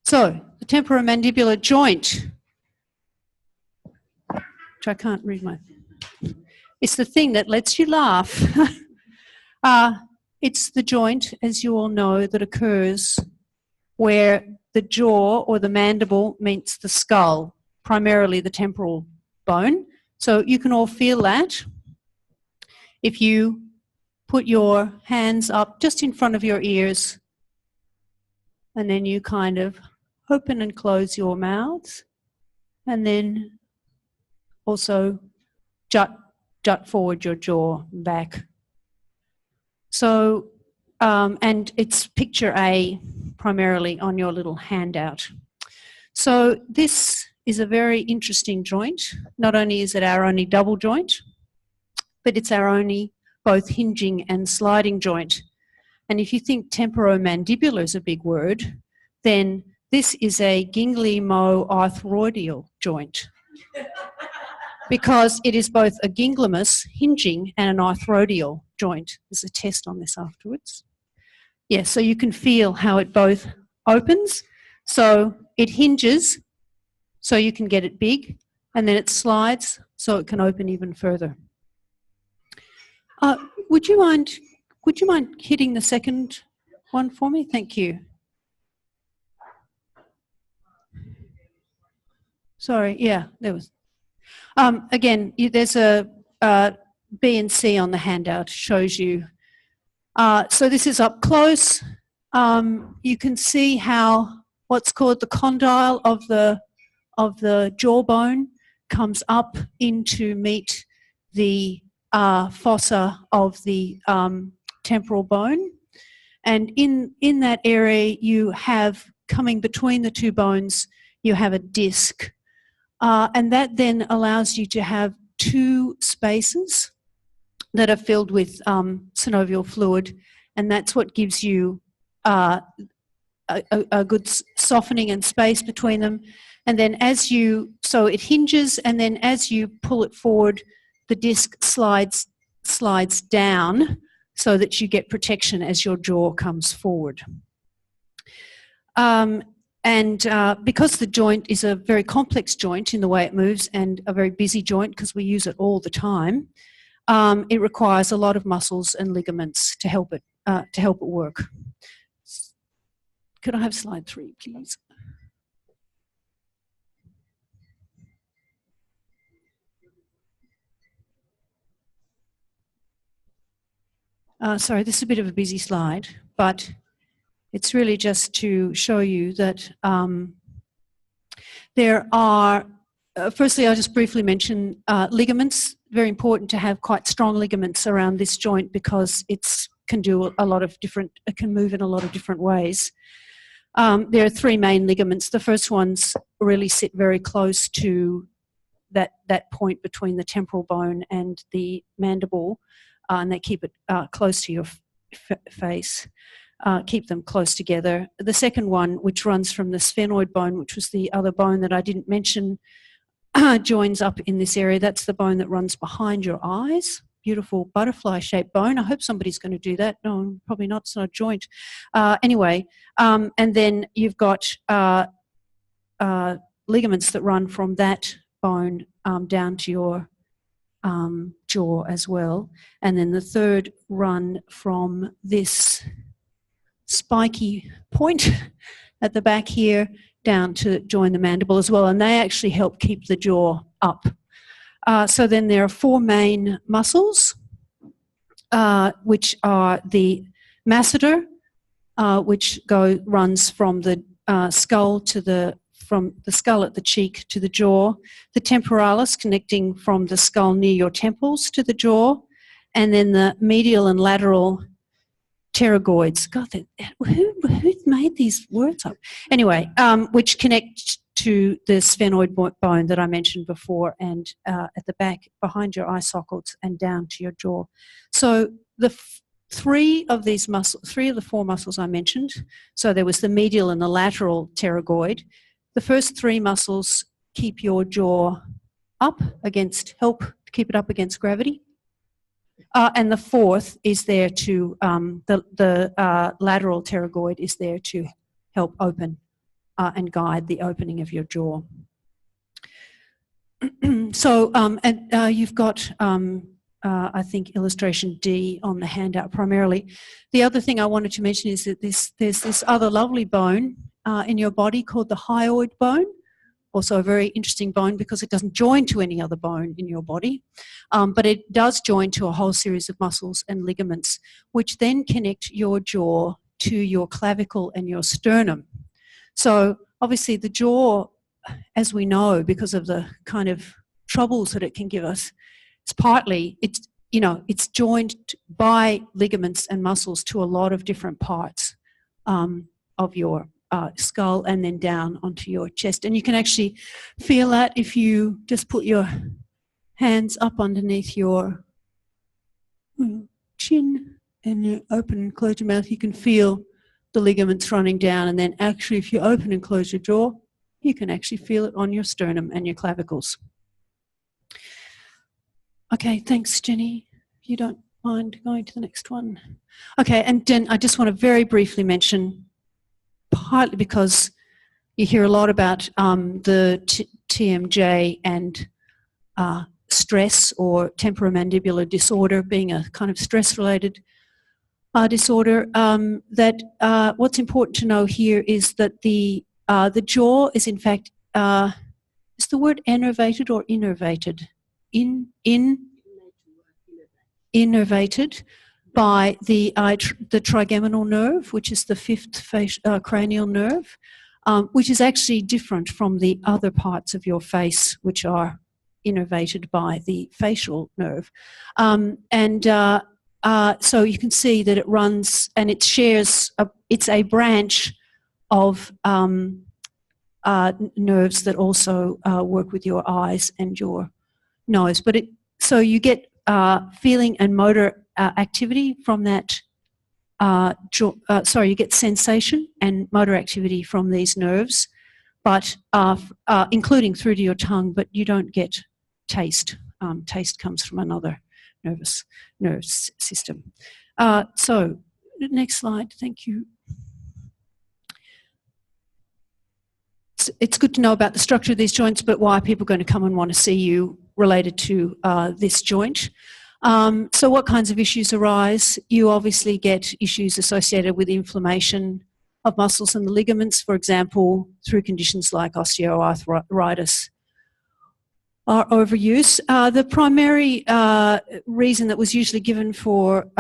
So, the temporomandibular joint, which I can't read my... It's the thing that lets you laugh. It's the joint, as you all know, that occurs where the jaw or the mandible meets the skull, primarily the temporal bone. So you can all feel that. If you put your hands up just in front of your ears, and then you kind of open and close your mouths, and then also jut forward your jaw back. So, and it's picture A primarily on your little handout. So this is a very interesting joint. Not only is it our only double joint, but it's our only both hinging and sliding joint. And if you think temporomandibular is a big word, then this is a gangliomo-arthroidal joint. Because it is both a ginglymus, hinging, and an arthroidal joint. There's a test on this afterwards. Yeah, so you can feel how it both opens. So it hinges, so you can get it big, and then it slides, so it can open even further. Would you mind hitting the second one for me? Thank you. Sorry, yeah, there was. Again, there's a B and C on the handout, shows you. So this is up close. You can see how what's called the condyle of the jawbone comes up in to meet the fossa of the temporal bone. And in that area, you have, coming between the two bones, you have a disc. And that then allows you to have two spaces that are filled with synovial fluid, and that's what gives you a good softening and space between them. And then so it hinges, and then as you pull it forward, the disc slides down so that you get protection as your jaw comes forward. And because the joint is a very complex joint in the way it moves and a very busy joint because we use it all the time, it requires a lot of muscles and ligaments to help it work. Could I have slide 3, please? Sorry, this is a bit of a busy slide, but it's really just to show you that there are, firstly, I'll just briefly mention ligaments. Very important to have quite strong ligaments around this joint because it can do a lot of different, it can move in a lot of different ways. There are 3 main ligaments. The first ones really sit very close to that point between the temporal bone and the mandible, and they keep it close to your face. Keep them close together. The second one, which runs from the sphenoid bone, which was the other bone that I didn't mention, joins up in this area. That's the bone that runs behind your eyes. Beautiful butterfly-shaped bone. I hope somebody's going to do that. No, probably not. It's not a joint. Anyway, and then you've got ligaments that run from that bone down to your jaw as well. And then the third run from this spiky point at the back here down to join the mandible as well, and they actually help keep the jaw up. So then there are 4 main muscles, which are the masseter, which runs from the skull from the skull at the cheek to the jaw, the temporalis connecting from the skull near your temples to the jaw, and then the medial and lateral pterygoids. God, who made these words up? Anyway, which connect to the sphenoid bone that I mentioned before, and at the back behind your eye sockets and down to your jaw. So the 3 of these muscles, 3 of the 4 muscles I mentioned, so there was the medial and the lateral pterygoid. The first 3 muscles keep your jaw up help keep it up against gravity. And the 4th is there to, the lateral pterygoid is there to help open and guide the opening of your jaw. So, you've got, I think, illustration D on the handout primarily. The other thing I wanted to mention is that there's this other lovely bone in your body called the hyoid bone. Also a very interesting bone because it doesn't join to any other bone in your body, but it does join to a whole series of muscles and ligaments, which then connect your jaw to your clavicle and your sternum. So obviously the jaw, as we know, because of the kind of troubles that it can give us, it's joined by ligaments and muscles to a lot of different parts of your skull and then down onto your chest. And you can actually feel that if you just put your hands up underneath your chin and you open and close your mouth, you can feel the ligaments running down. And then actually if you open and close your jaw, you can actually feel it on your sternum and your clavicles. Okay, thanks, Jenny. If you don't mind going to the next one. Okay, and then I just want to very briefly mention, partly because you hear a lot about the TMJ and stress or temporomandibular disorder being a kind of stress-related disorder, that what's important to know here is that the jaw is in fact, is the word innervated or innervated? Innervated by the trigeminal nerve, which is the fifth cranial nerve, which is actually different from the other parts of your face, which are innervated by the facial nerve. So you can see that it runs and it shares, it's a branch of nerves that also work with your eyes and your nose. But so you get feeling and motor activity from that you get sensation and motor activity from these nerves, but including through to your tongue, but you don't get taste. Taste comes from another nerve system. So next slide, thank you. It's good to know about the structure of these joints, but why are people going to come and want to see you related to this joint? So what kinds of issues arise? You obviously get issues associated with inflammation of muscles and the ligaments, for example, through conditions like osteoarthritis or overuse. The primary reason that was usually given for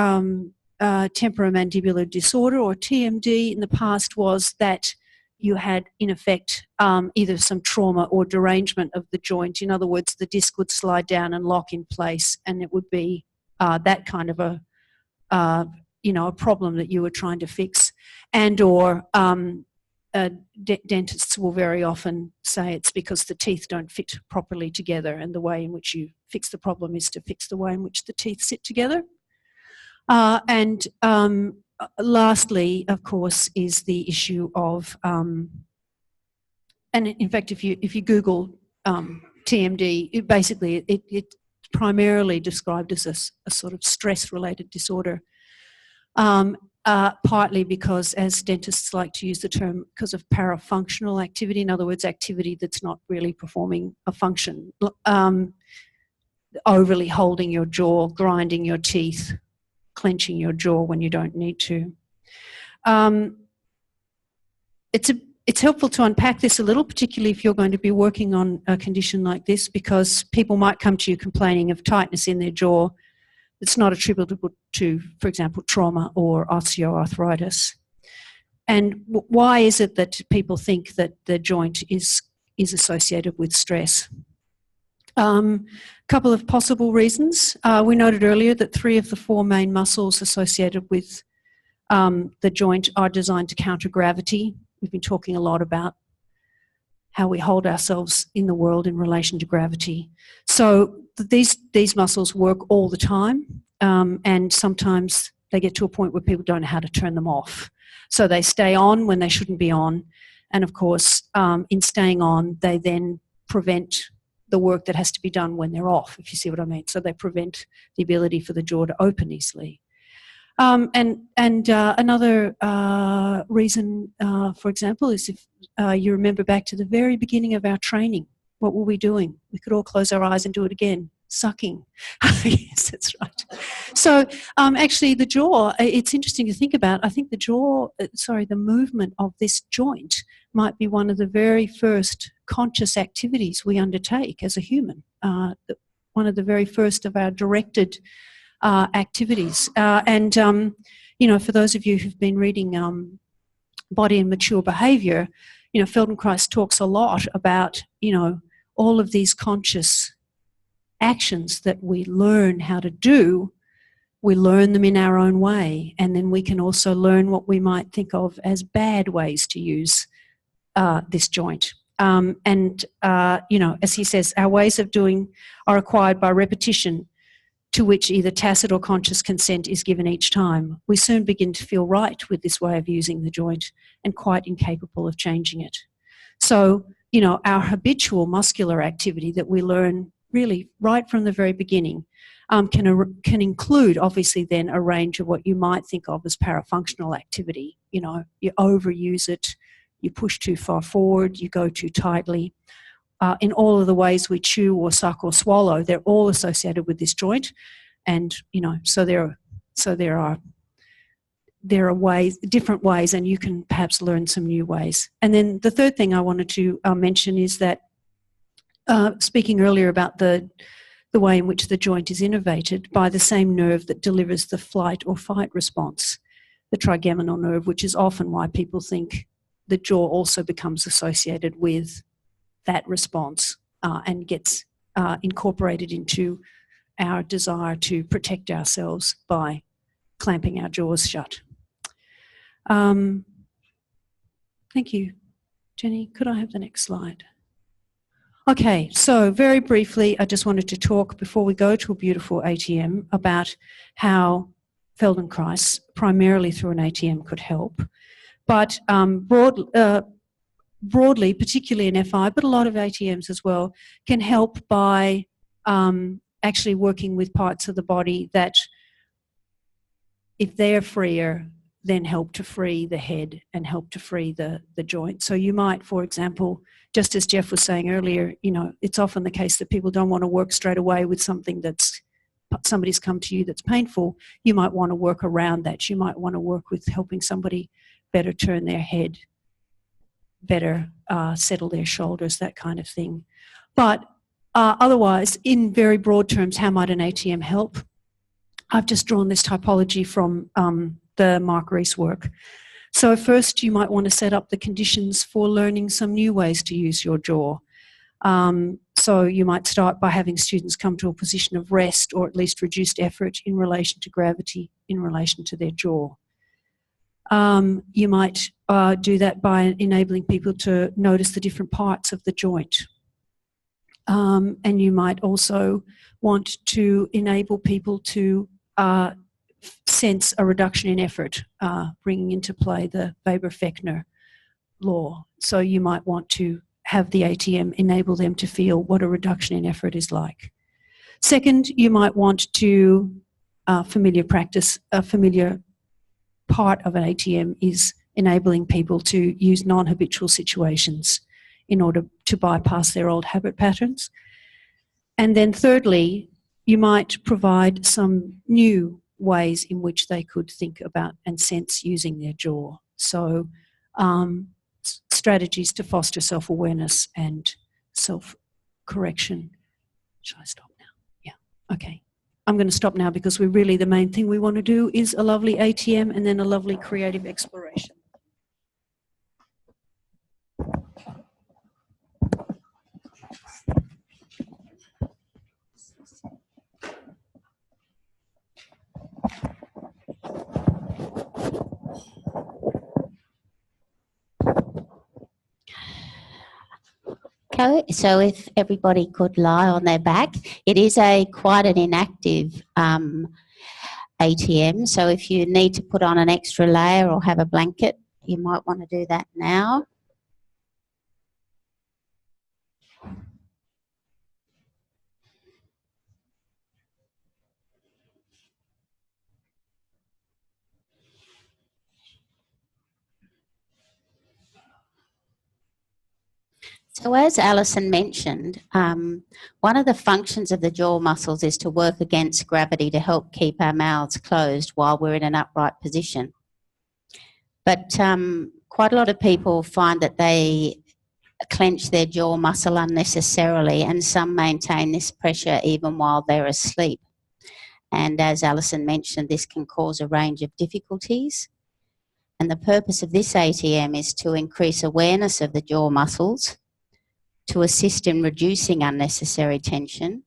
temporomandibular disorder or TMD in the past was that you had, in effect, either some trauma or derangement of the joint. In other words, the disc would slide down and lock in place, and it would be that kind of a problem that you were trying to fix. And or dentists will very often say it's because the teeth don't fit properly together, and the way in which you fix the problem is to fix the way in which the teeth sit together. Lastly, of course, is the issue of, and in fact, if you Google TMD, it's primarily described as a sort of stress-related disorder, partly because, as dentists like to use the term, because of parafunctional activity, in other words, activity that's not really performing a function, overly holding your jaw, grinding your teeth, clenching your jaw when you don't need to. It's helpful to unpack this a little, particularly if you're going to be working on a condition like this, because people might come to you complaining of tightness in their jaw that's not attributable to, for example, trauma or osteoarthritis. And why is it that people think that the joint is associated with stress? Couple of possible reasons. We noted earlier that 3 of the 4 main muscles associated with the joint are designed to counter gravity. We've been talking a lot about how we hold ourselves in the world in relation to gravity. So these muscles work all the time, and sometimes they get to a point where people don't know how to turn them off. So they stay on when they shouldn't be on, and of course, in staying on, they then prevent the work that has to be done when they're off, if you see what I mean. So they prevent the ability for the jaw to open easily. Another reason, for example, is if you remember back to the very beginning of our training, what were we doing? We could all close our eyes and do it again. Sucking. Yes, that's right. So actually the jaw, it's interesting to think about. I think the jaw, the movement of this joint might be one of the very first conscious activities we undertake as a human. One of the very first of our directed activities. You know, for those of you who've been reading Body and Mature Behaviour, you know, Feldenkrais talks a lot about, you know, all of these conscious actions that we learn how to do. We learn them in our own way, and then we can also learn what we might think of as bad ways to use this joint. You know, as he says, our ways of doing are acquired by repetition, to which either tacit or conscious consent is given each time. We soon begin to feel right with this way of using the joint and quite incapable of changing it. So, you know, our habitual muscular activity that we learn really right from the very beginning can include, obviously, then a range of what you might think of as parafunctional activity. You know, you overuse it, you push too far forward, you go too tightly. In all of the ways we chew or suck or swallow, they're all associated with this joint. And, you know, so there are ways, different ways, and you can perhaps learn some new ways. And then the third thing I wanted to mention is that speaking earlier about the way in which the joint is innervated by the same nerve that delivers the flight or fight response, the trigeminal nerve, which is often why people think the jaw also becomes associated with that response and gets incorporated into our desire to protect ourselves by clamping our jaws shut. Thank you. Jenny, could I have the next slide? Okay, so very briefly, I just wanted to talk, before we go to a beautiful ATM, about how Feldenkrais, primarily through an ATM, could help. But broadly, particularly in FI, but a lot of ATMs as well, can help by actually working with parts of the body that, if they're freer, then help to free the head and help to free the joint. So you might, for example, just as Jeff was saying earlier, you know, it's often the case that people don't want to work straight away with something that's, somebody's come to you that's painful. You might want to work around that. You might want to work with helping somebody better turn their head, better settle their shoulders, that kind of thing. But otherwise, in very broad terms, how might an ATM help? I've just drawn this typology from the Mark Rees work. So first, you might want to set up the conditions for learning some new ways to use your jaw. So you might start by having students come to a position of rest, or at least reduced effort in relation to gravity, in relation to their jaw. You might do that by enabling people to notice the different parts of the joint. And you might also want to enable people to sense a reduction in effort, bringing into play the Weber-Fechner law. So you might want to have the ATM enable them to feel what a reduction in effort is like. Second, you might want to, familiar practice, a familiar part of an ATM is enabling people to use non-habitual situations in order to bypass their old habit patterns. And then thirdly, you might provide some new ways in which they could think about and sense using their jaw. So strategies to foster self-awareness and self-correction. Shall I stop now? Yeah, okay. I'm going to stop now because we're really, the main thing we want to do is a lovely ATM and then a lovely creative exploration. Okay, so if everybody could lie on their back, it is quite an inactive ATM. So if you need to put on an extra layer or have a blanket, you might want to do that now. So as Alison mentioned, one of the functions of the jaw muscles is to work against gravity to help keep our mouths closed while we're in an upright position. But quite a lot of people find that they clench their jaw muscle unnecessarily, and some maintain this pressure even while they're asleep. And as Alison mentioned, this can cause a range of difficulties. And the purpose of this ATM is to increase awareness of the jaw muscles, to assist in reducing unnecessary tension,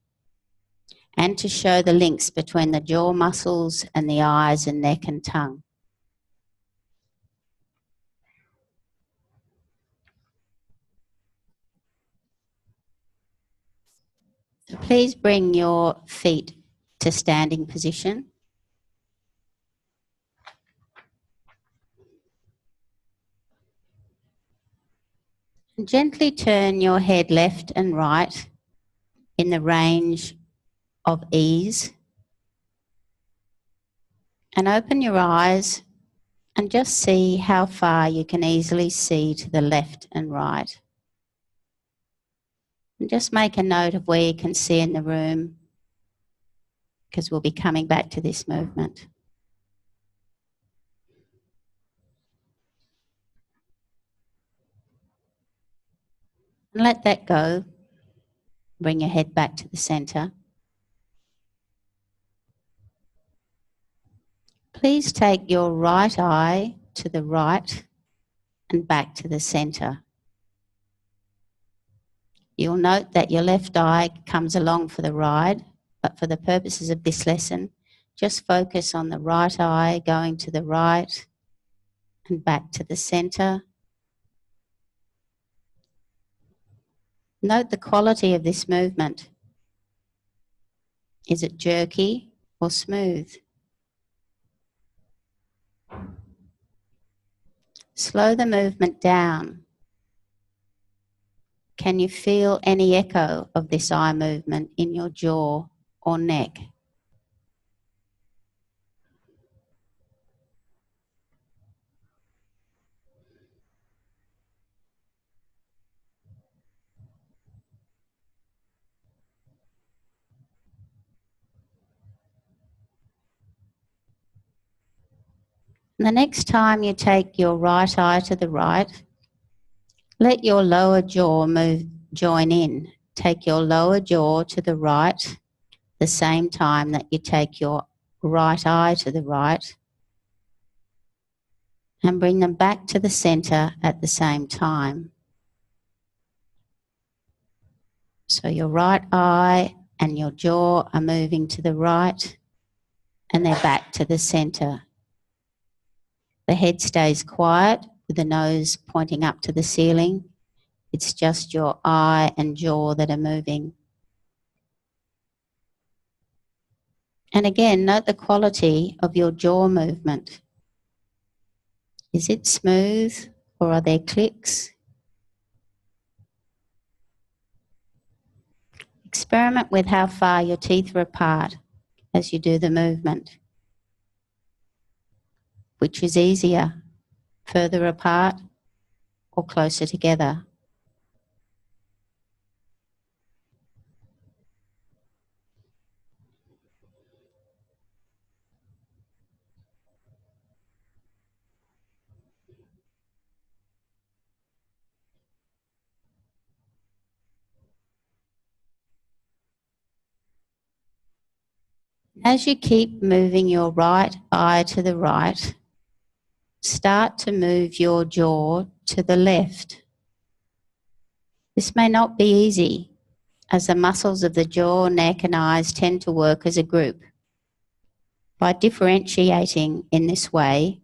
and to show the links between the jaw muscles and the eyes and neck and tongue. So please bring your feet to standing position. And gently turn your head left and right in the range of ease. And open your eyes and just see how far you can easily see to the left and right. And just make a note of where you can see in the room, because we'll be coming back to this movement. And let that go. Bring your head back to the center. Please take your right eye to the right and back to the center. You'll note that your left eye comes along for the ride, but for the purposes of this lesson, just focus on the right eye going to the right and back to the center. Note the quality of this movement. Is it jerky or smooth? Slow the movement down. Can you feel any echo of this eye movement in your jaw or neck? The next time you take your right eye to the right, let your lower jaw join in. Take your lower jaw to the right the same time that you take your right eye to the right, and bring them back to the center at the same time. So your right eye and your jaw are moving to the right, and they're back to the center. The head stays quiet with the nose pointing up to the ceiling. It's just your eye and jaw that are moving. And again, note the quality of your jaw movement. Is it smooth or are there clicks? Experiment with how far your teeth are apart as you do the movement. Which is easier, further apart or closer together? As you keep moving your right eye to the right, start to move your jaw to the left. This may not be easy, as the muscles of the jaw, neck, and eyes tend to work as a group. By differentiating in this way,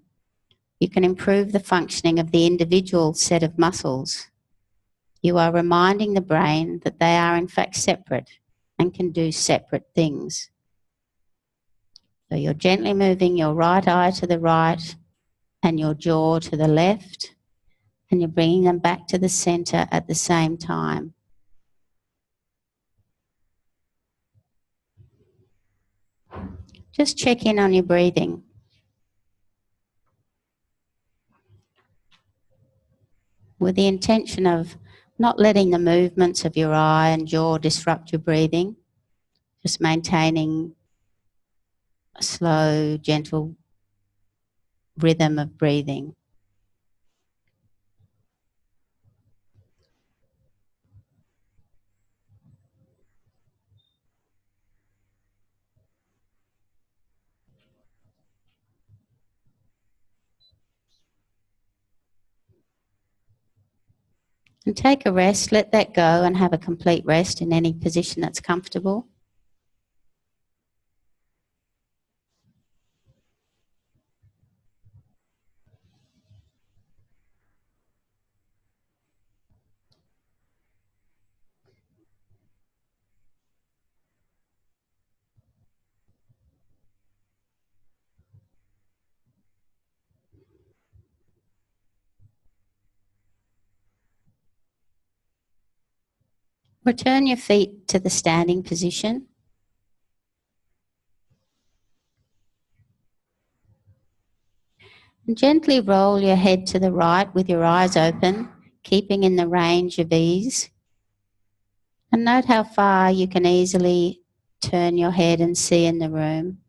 you can improve the functioning of the individual set of muscles. You are reminding the brain that they are in fact separate and can do separate things. So you're gently moving your right eye to the right and your jaw to the left, and you're bringing them back to the center at the same time. Just check in on your breathing. With the intention of Not letting the movements of your eye and jaw disrupt your breathing, just maintaining a slow, gentle rhythm of breathing. And take a rest, let that go and have a complete rest in any position that's comfortable. Return your feet to the standing position. And gently roll your head to the right with your eyes open, keeping in the range of ease. And note how far you can easily turn your head and see in the room.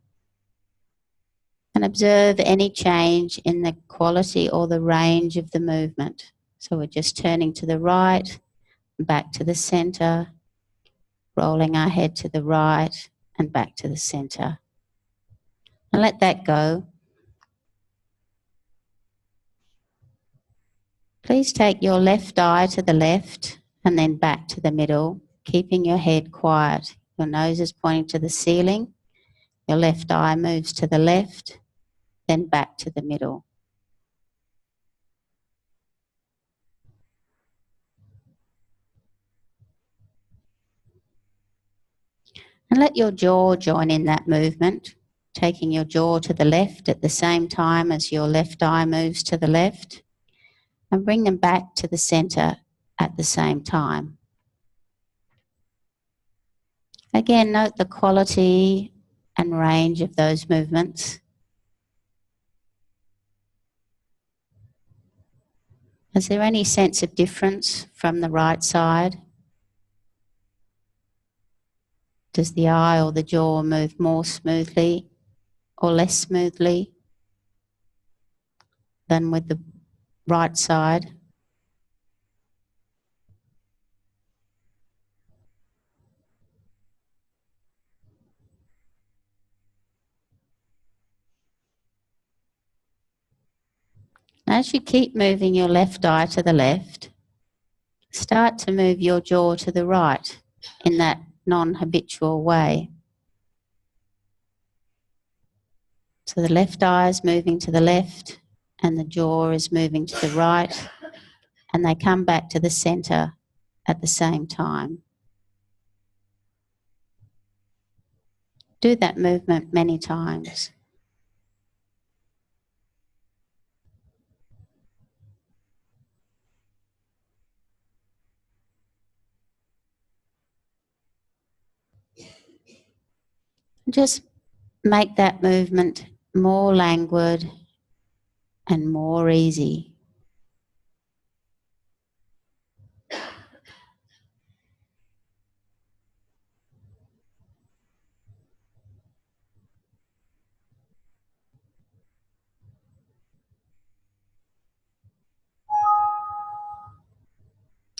And observe any change in the quality or the range of the movement. So we're just turning to the right, back to the center, rolling our head to the right and back to the center. And let that go. Please take your left eye to the left and then back to the middle, keeping your head quiet. Your nose is pointing to the ceiling. Your left eye moves to the left, then back to the middle. And let your jaw join in that movement, taking your jaw to the left at the same time as your left eye moves to the left, and bring them back to the center at the same time. Again, note the quality and range of those movements. Is there any sense of difference from the right side? Does the eye or the jaw move more smoothly or less smoothly than with the right side? As you keep moving your left eye to the left, start to move your jaw to the right in that non-habitual way. So the left eye is moving to the left and the jaw is moving to the right, and they come back to the center at the same time. Do that movement many times. Just make that movement more languid and more easy.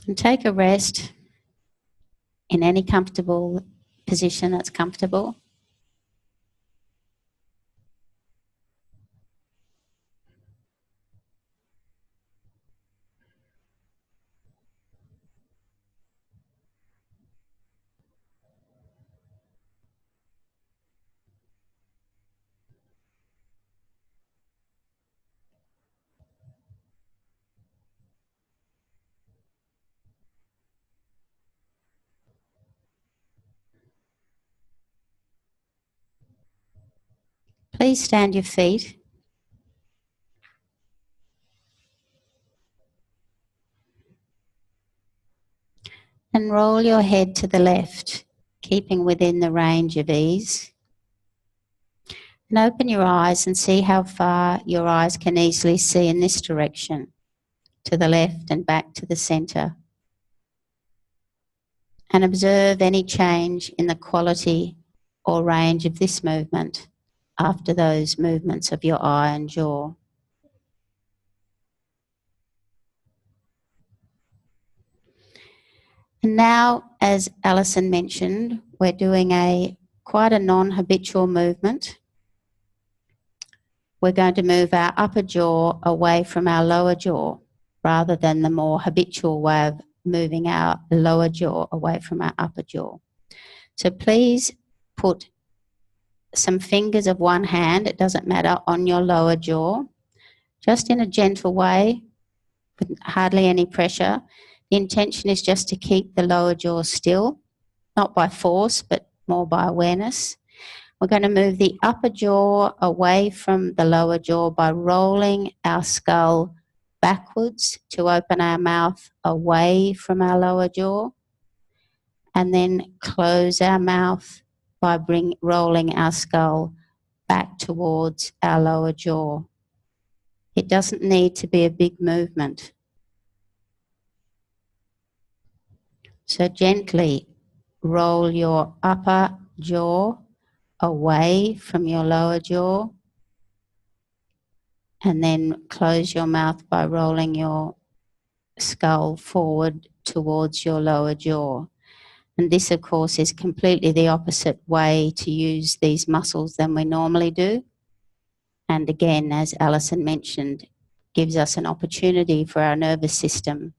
And take a rest in any comfortable position that's comfortable. Please stand your feet. And roll your head to the left, keeping within the range of ease. And open your eyes and see how far your eyes can easily see in this direction, to the left and back to the center. and observe any change in the quality or range of this movement after those movements of your eye and jaw. And now, as Alison mentioned, we're doing quite a non-habitual movement. We're going to move our upper jaw away from our lower jaw rather than the more habitual way of moving our lower jaw away from our upper jaw. So please put some fingers of one hand, it doesn't matter, on your lower jaw, just in a gentle way, with hardly any pressure. The intention is just to keep the lower jaw still, not by force, but more by awareness. We're going to move the upper jaw away from the lower jaw by rolling our skull backwards to open our mouth away from our lower jaw, and then close our mouth by rolling our skull back towards our lower jaw. It doesn't need to be a big movement. So gently roll your upper jaw away from your lower jaw, and then close your mouth by rolling your skull forward towards your lower jaw. And this, of course, is completely the opposite way to use these muscles than we normally do. And again, as Alison mentioned, gives us an opportunity for our nervous system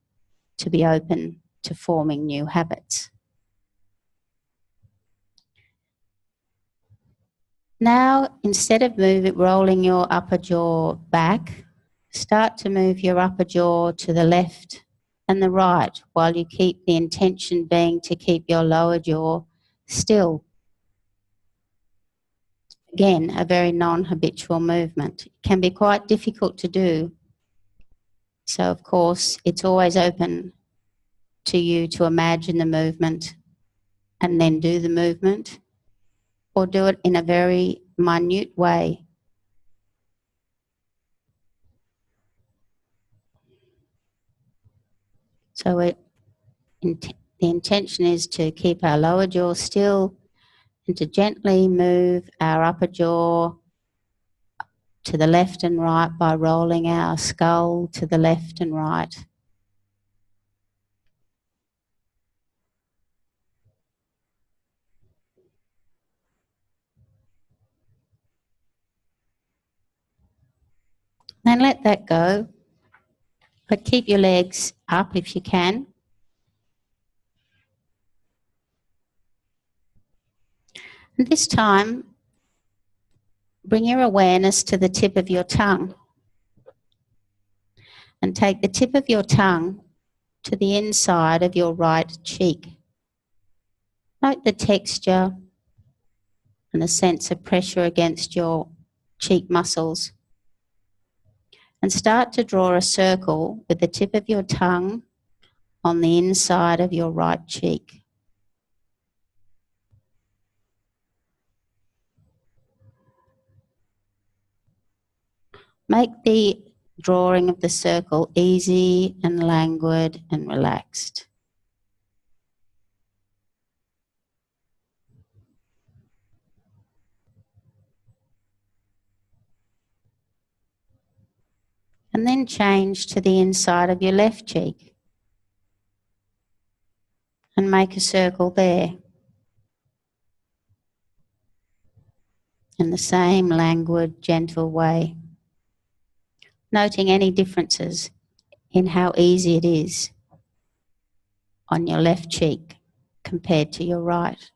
to be open to forming new habits. Now, instead of rolling your upper jaw back, start to move your upper jaw to the left and the right while you keep the intention being to keep your lower jaw still. Again, a very non-habitual movement. It can be quite difficult to do. So, of course, it's always open to you to imagine the movement and then do the movement, or do it in a very minute way. So the intention is to keep our lower jaw still and to gently move our upper jaw to the left and right by rolling our skull to the left and right. Then let that go, but keep your legs up if you can. And this time, bring your awareness to the tip of your tongue and take the tip of your tongue to the inside of your right cheek. Note the texture and the sense of pressure against your cheek muscles. And start to draw a circle with the tip of your tongue on the inside of your right cheek. Make the drawing of the circle easy and languid and relaxed. And then change to the inside of your left cheek and make a circle there. In the same languid, gentle way. Noting any differences in how easy it is on your left cheek compared to your right.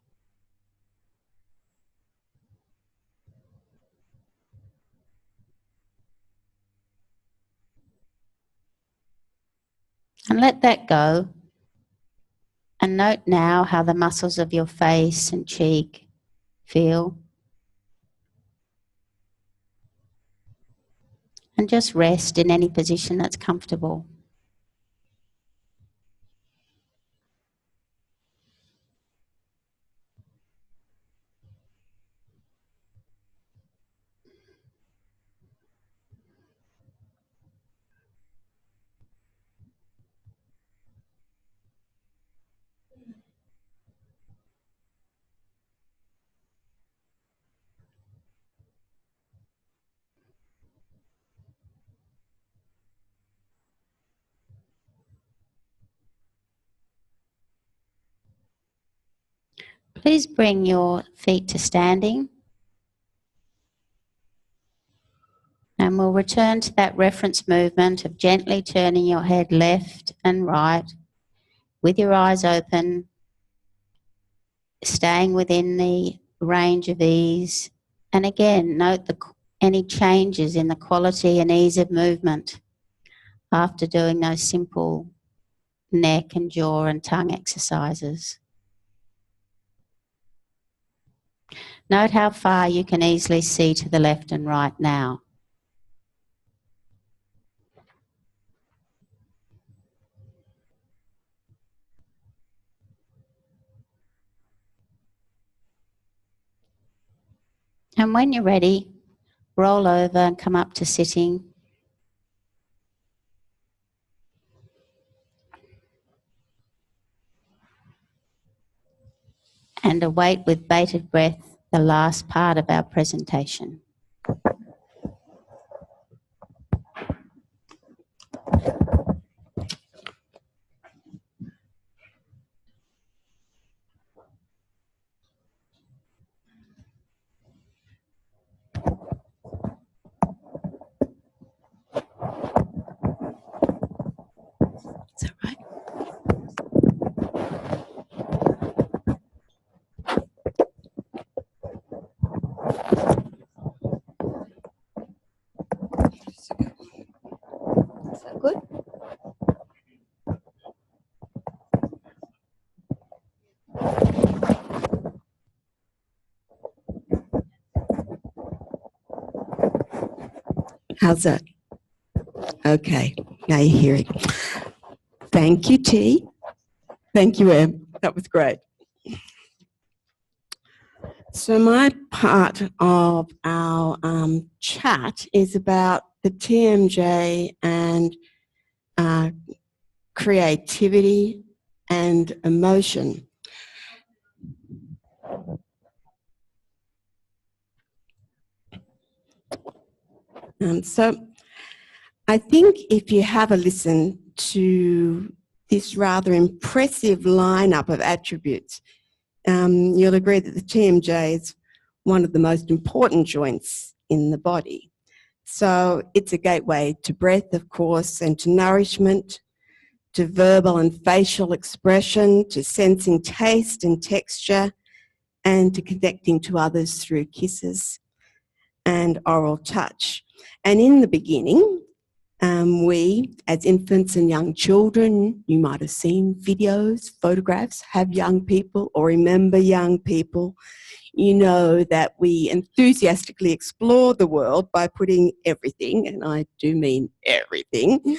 And let that go. And note now how the muscles of your face and cheek feel. And just rest in any position that's comfortable. Please bring your feet to standing. And we'll return to that reference movement of gently turning your head left and right with your eyes open, staying within the range of ease. And again, note any changes in the quality and ease of movement after doing those simple neck and jaw and tongue exercises. Note how far you can easily see to the left and right now. And when you're ready, roll over and come up to sitting. And await with bated breath the last part of our presentation. Is that right? Is that good? How's that? Okay, now you're hearing. Thank you, T. Thank you, Em. That was great. So my part of our chat is about the TMJ and creativity and emotion. So I think if you have a listen to this rather impressive lineup of attributes, you'll agree that the TMJ is one of the most important joints in the body. So it's a gateway to breath, of course, and to nourishment, to verbal and facial expression, to sensing taste and texture, and to connecting to others through kisses and oral touch. And in the beginning, we, as infants and young children, you might have seen videos, photographs, have young people or remember young people. You know that we enthusiastically explore the world by putting everything, and I do mean everything,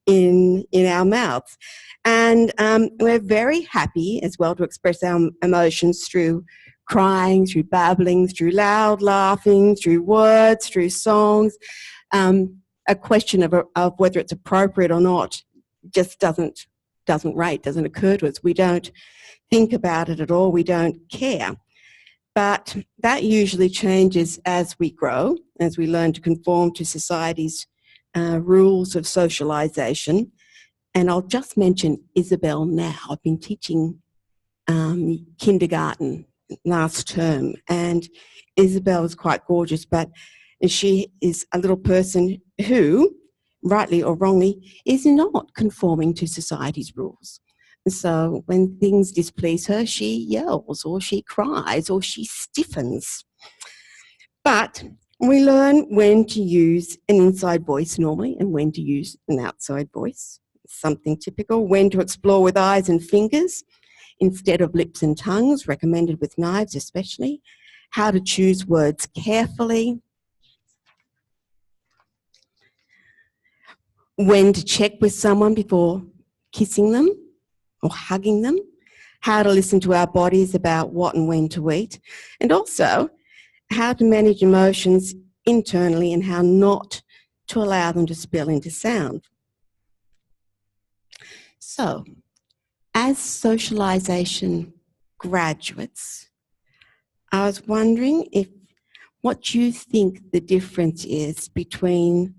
in our mouths. And we're very happy as well to express our emotions through crying, through babbling, through loud laughing, through words, through songs. A question of whether it's appropriate or not just doesn't occur to us. We don't think about it at all. We don't care. But that usually changes as we grow, as we learn to conform to society's rules of socialisation. And I'll just mention Isabel now. I've been teaching kindergarten last term, and Isabel is quite gorgeous, but she is a little person who, rightly or wrongly, is not conforming to society's rules. So when things displease her, she yells or she cries or she stiffens. But we learn when to use an inside voice normally and when to use an outside voice. Something typical. When to explore with eyes and fingers instead of lips and tongues, recommended with knives especially. How to choose words carefully. When to check with someone before kissing them or hugging them. How to listen to our bodies about what and when to eat. And also, how to manage emotions internally and how not to allow them to spill into sound. So, as socialisation graduates, I was wondering what you think the difference is between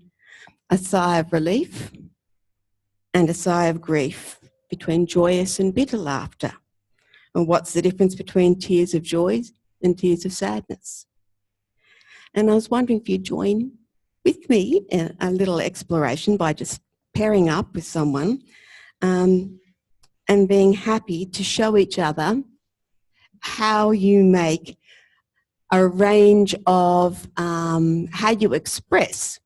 a sigh of relief and a sigh of grief, between joyous and bitter laughter, And what's the difference between tears of joy and tears of sadness? And I was wondering if you'd join with me in a little exploration by just pairing up with someone and being happy to show each other how you make a range of, how you express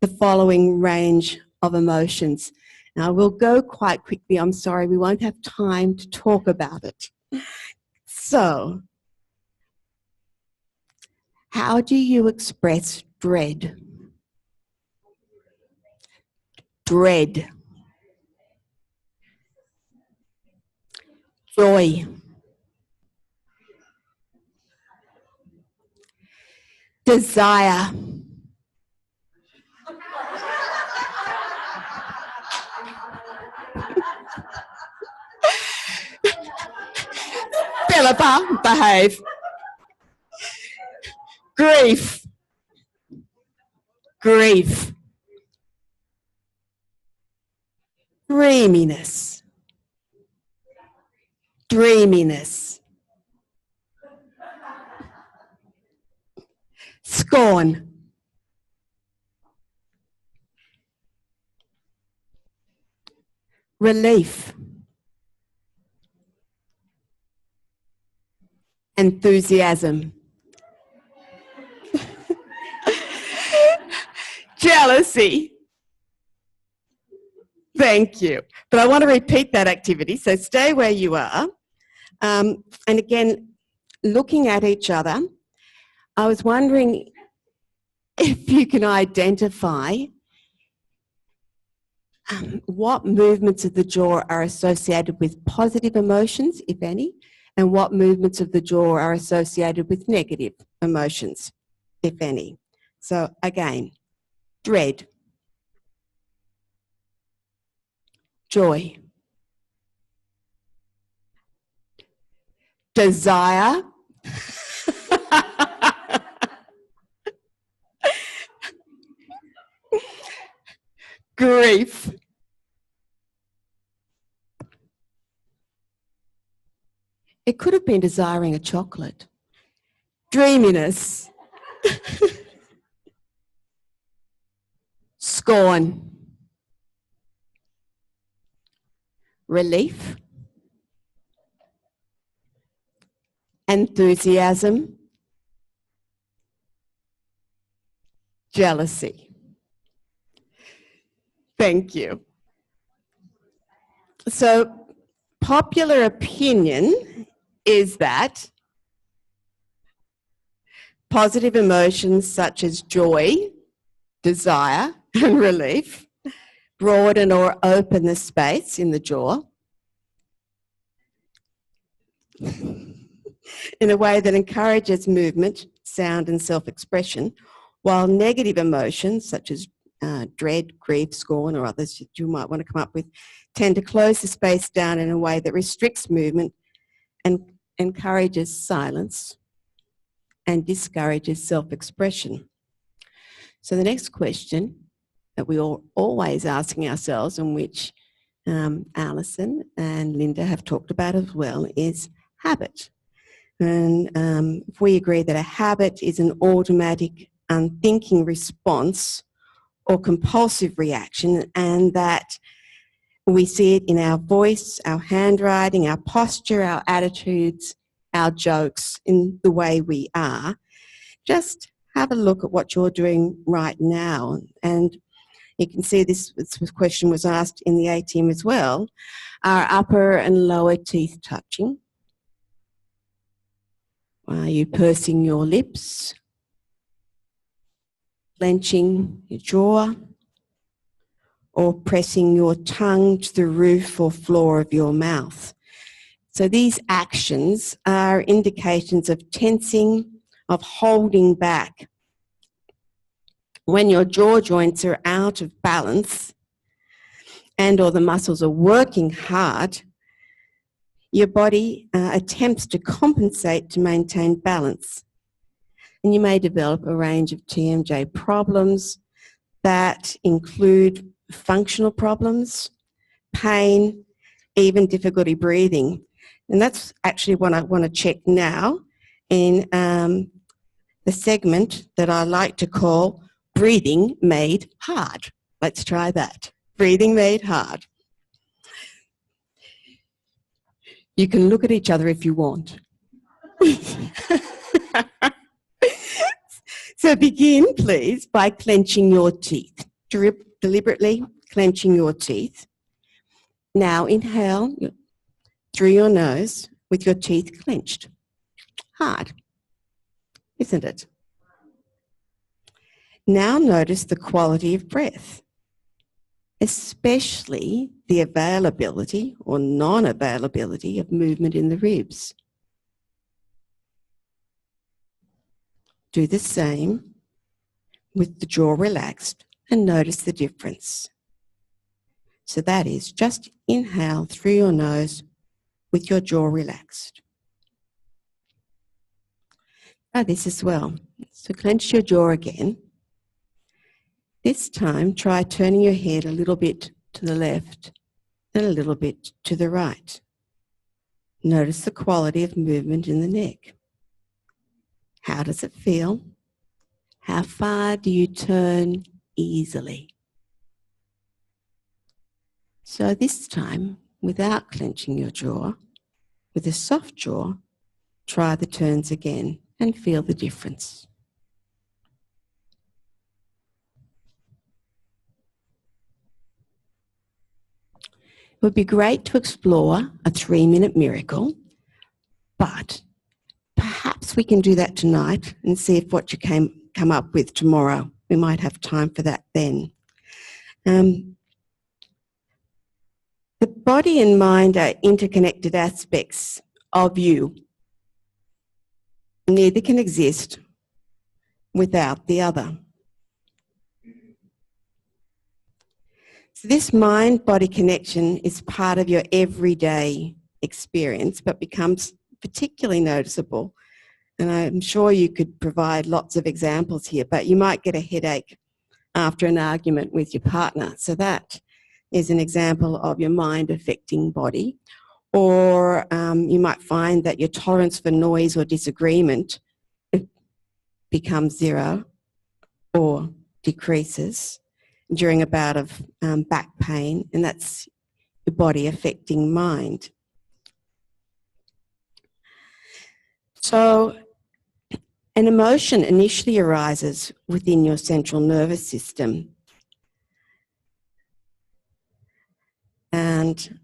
the following range of emotions. Now, we'll go quite quickly. I'm sorry, we won't have time to talk about it. So, how do you express dread? Dread. Joy. Desire. Philippa, behave. Grief. Grief. Dreaminess. Dreaminess. Scorn. Relief. Enthusiasm. Jealousy. Thank you. But I want to repeat that activity, so stay where you are. And again, looking at each other, I was wondering if you can identify what movements of the jaw are associated with positive emotions, if any, and what movements of the jaw are associated with negative emotions, if any. So again, dread, joy, desire, grief, it could have been desiring a chocolate, dreaminess, scorn, relief, enthusiasm, jealousy. Thank you. So, popular opinion is that positive emotions such as joy, desire, and relief broaden or open the space in the jaw in a way that encourages movement, sound, and self-expression, while negative emotions such as dread, grief, scorn, or others that you might want to come up with tend to close the space down in a way that restricts movement and encourages silence and discourages self-expression. So the next question that we are always asking ourselves, and which Alison and Linda have talked about as well, is habit. And if we agree that a habit is an automatic, unthinking response or compulsive reaction, and that we see it in our voice, our handwriting, our posture, our attitudes, our jokes, in the way we are, just have a look at what you're doing right now. And you can see this question was asked in the ATM as well. Are upper and lower teeth touching? Are you pursing your lips? Clenching your jaw? Or pressing your tongue to the roof or floor of your mouth? So these actions are indications of tensing, of holding back. When your jaw joints are out of balance and or the muscles are working hard, your body attempts to compensate to maintain balance. And you may develop a range of TMJ problems that include functional problems, pain, even difficulty breathing. And that's actually what I want to check now in the segment that I like to call breathing made hard. Let's try that. Breathing made hard. You can look at each other if you want. So begin, please, by clenching your teeth. Deliberately clenching your teeth. Now inhale through your nose with your teeth clenched. Hard, isn't it? Now notice the quality of breath, especially the availability or non-availability of movement in the ribs. Do the same with the jaw relaxed and notice the difference. So that is, just inhale through your nose with your jaw relaxed. Try this as well. So clench your jaw again. This time, try turning your head a little bit to the left and a little bit to the right. Notice the quality of movement in the neck. How does it feel? How far do you turn easily? So this time, without clenching your jaw, with a soft jaw, try the turns again and feel the difference. It would be great to explore a 3-minute miracle, but perhaps we can do that tonight and see if what you come up with tomorrow. We might have time for that then. The body and mind are interconnected aspects of you. Neither can exist without the other. So this mind-body connection is part of your everyday experience, but becomes particularly noticeable. And I'm sure you could provide lots of examples here, but you might get a headache after an argument with your partner. So that is an example of your mind affecting body. Or you might find that your tolerance for noise or disagreement becomes 0 or decreases during a bout of back pain, and that's your body affecting mind. So an emotion initially arises within your central nervous system, and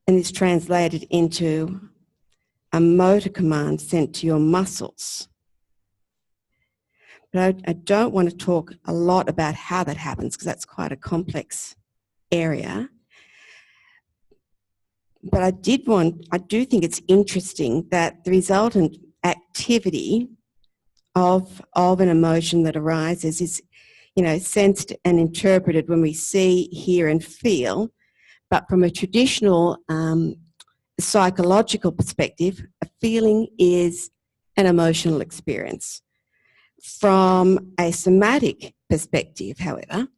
is translated into a motor command sent to your muscles. But I don't want to talk a lot about how that happens because that's quite a complex area. But I do think it's interesting that the resultant activity of an emotion that arises is, sensed and interpreted when we see, hear and feel. But from a traditional psychological perspective, a feeling is an emotional experience. From a somatic perspective, however,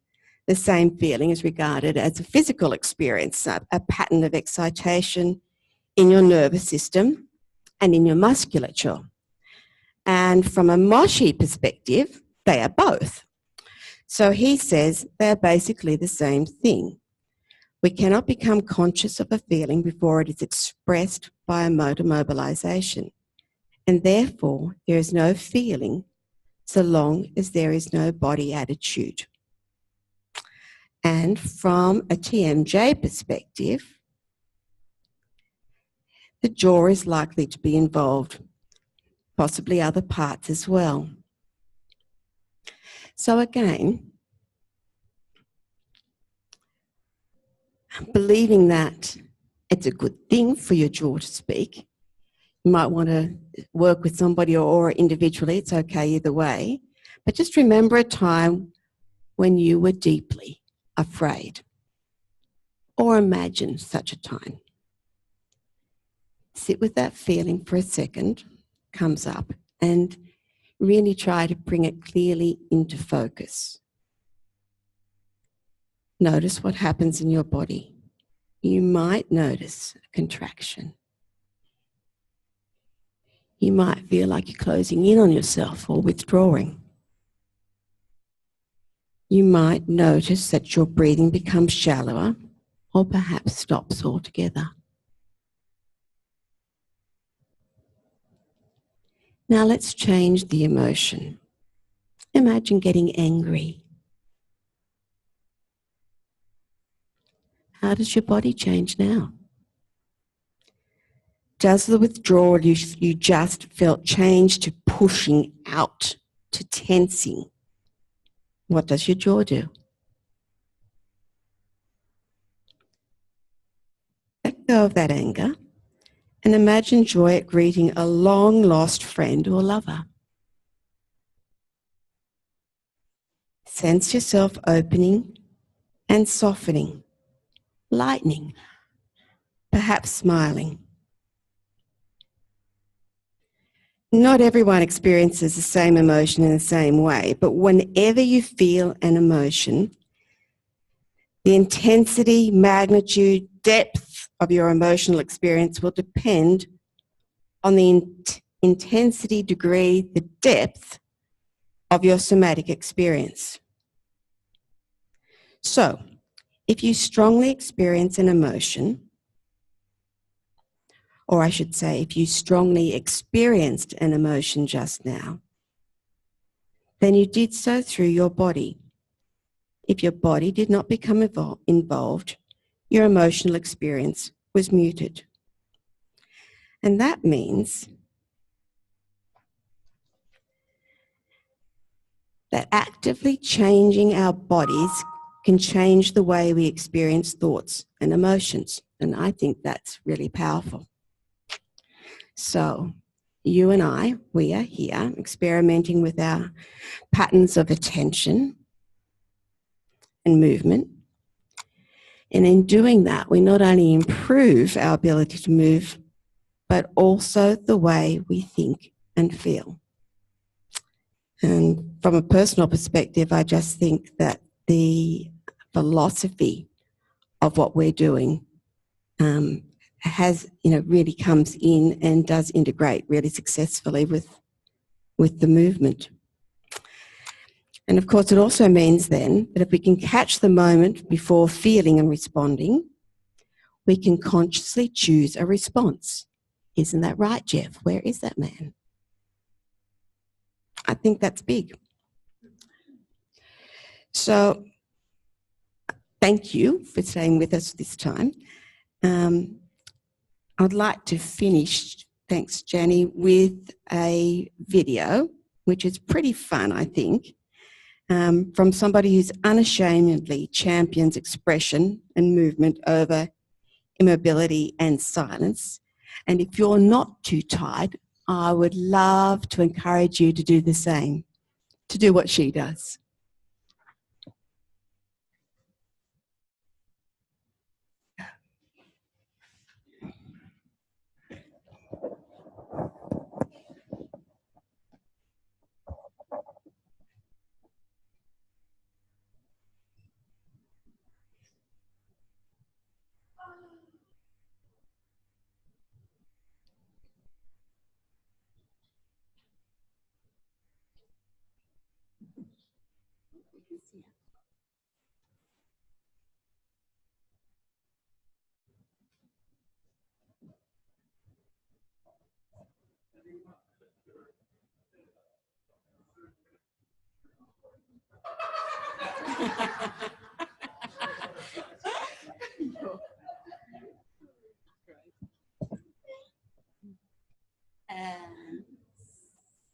the same feeling is regarded as a physical experience, a pattern of excitation in your nervous system and in your musculature. And from a Moshi perspective, they are both. So he says they're basically the same thing. We cannot become conscious of a feeling before it is expressed by a motor mobilization. And therefore, there is no feeling so long as there is no body attitude. And from a TMJ perspective, the jaw is likely to be involved, possibly other parts as well. So again, believing that it's a good thing for your jaw to speak. You might want to work with somebody or individually, it's okay either way. But just remember a time when you were deeply afraid. Or imagine such a time. Sit with that feeling for a second, comes up, and really try to bring it clearly into focus. Notice what happens in your body. You might notice a contraction You might feel like you're closing in on yourself or withdrawing. You might notice that your breathing becomes shallower or perhaps stops altogether. Now let's change the emotion. Imagine getting angry. How does your body change now? Does the withdrawal you just felt change to pushing out, to tensing? What does your jaw do? Let go of that anger and imagine joy at greeting a long-lost friend or lover. Sense yourself opening and softening, lightening, perhaps smiling. Not everyone experiences the same emotion in the same way, but whenever you feel an emotion, the intensity, magnitude, depth of your emotional experience will depend on the intensity, degree, the depth of your somatic experience. So, if you strongly experience an emotion, or I should say, if you strongly experienced an emotion just now, then you did so through your body. If your body did not become involved, your emotional experience was muted. And that means that actively changing our bodies can change the way we experience thoughts and emotions. And I think that's really powerful. So you and I, we are here experimenting with our patterns of attention and movement. And in doing that, we not only improve our ability to move, but also the way we think and feel. And from a personal perspective, I just think that the philosophy of what we're doing has, really comes in and does integrate really successfully with the movement. And of course, it also means then that if we can catch the moment before feeling and responding, we can consciously choose a response. Isn't that right, Jeff? Where is that man? I think that's big. So thank you for staying with us this time. I'd like to finish, thanks Jenny, with a video, which is pretty fun, I think, from somebody who's unashamedly champions expression and movement over immobility and silence. And if you're not too tired, I would love to encourage you to do the same, to do what she does.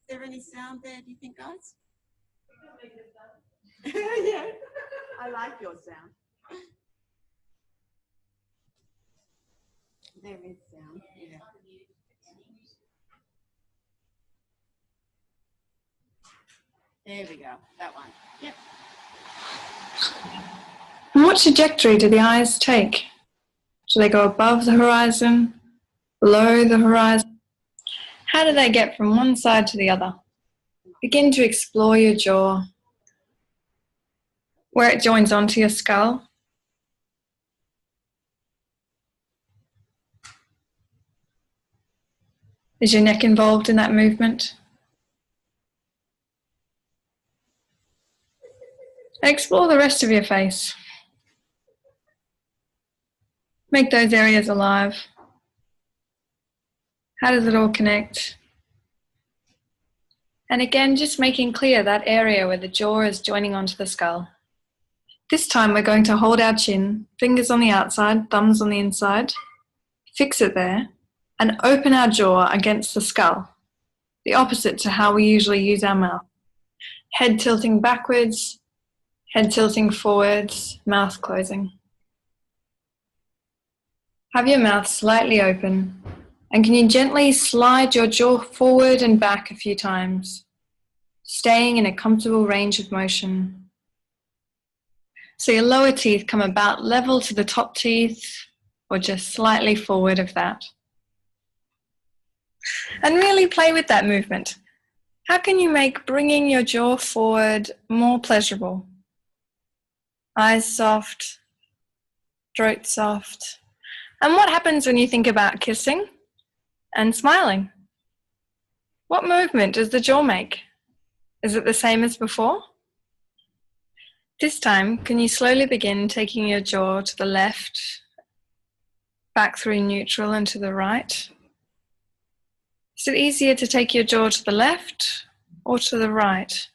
Is there any sound there, do you think, guys? Yeah, I like your sound. There is sound, yeah. There we go, that one. Yep. And what trajectory do the eyes take? Do they go above the horizon, below the horizon? How do they get from one side to the other? Begin to explore your jaw, where it joins onto your skull. Is your neck involved in that movement? Explore the rest of your face. Make those areas alive. How does it all connect? And again, just making clear that area where the jaw is joining onto the skull. This time we're going to hold our chin, fingers on the outside, thumbs on the inside, fix it there, and open our jaw against the skull, the opposite to how we usually use our mouth. Head tilting backwards, head tilting forwards, mouth closing. Have your mouth slightly open, and can you gently slide your jaw forward and back a few times, staying in a comfortable range of motion. So your lower teeth come about level to the top teeth, or just slightly forward of that. And really play with that movement. How can you make bringing your jaw forward more pleasurable? Eyes soft, throat soft. And what happens when you think about kissing and smiling? What movement does the jaw make? Is it the same as before? This time, can you slowly begin taking your jaw to the left, back through neutral and to the right? Is it easier to take your jaw to the left or to the right?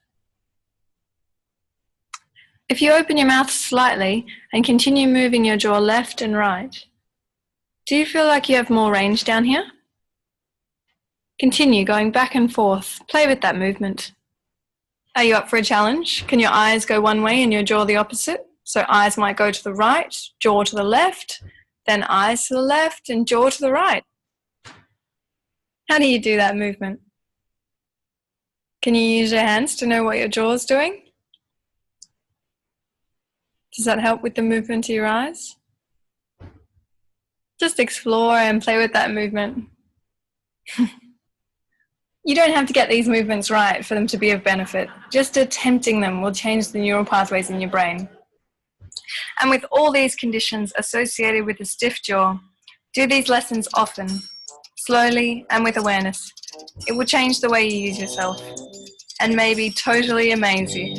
If you open your mouth slightly and continue moving your jaw left and right, do you feel like you have more range down here? Continue going back and forth. Play with that movement. Are you up for a challenge? Can your eyes go one way and your jaw the opposite? So eyes might go to the right, jaw to the left, then eyes to the left and jaw to the right. How do you do that movement? Can you use your hands to know what your jaw is doing? Does that help with the movement of your eyes? Just explore and play with that movement. You don't have to get these movements right for them to be of benefit. Just attempting them will change the neural pathways in your brain. And with all these conditions associated with a stiff jaw, do these lessons often, slowly and with awareness. It will change the way you use yourself and maybe totally amaze you.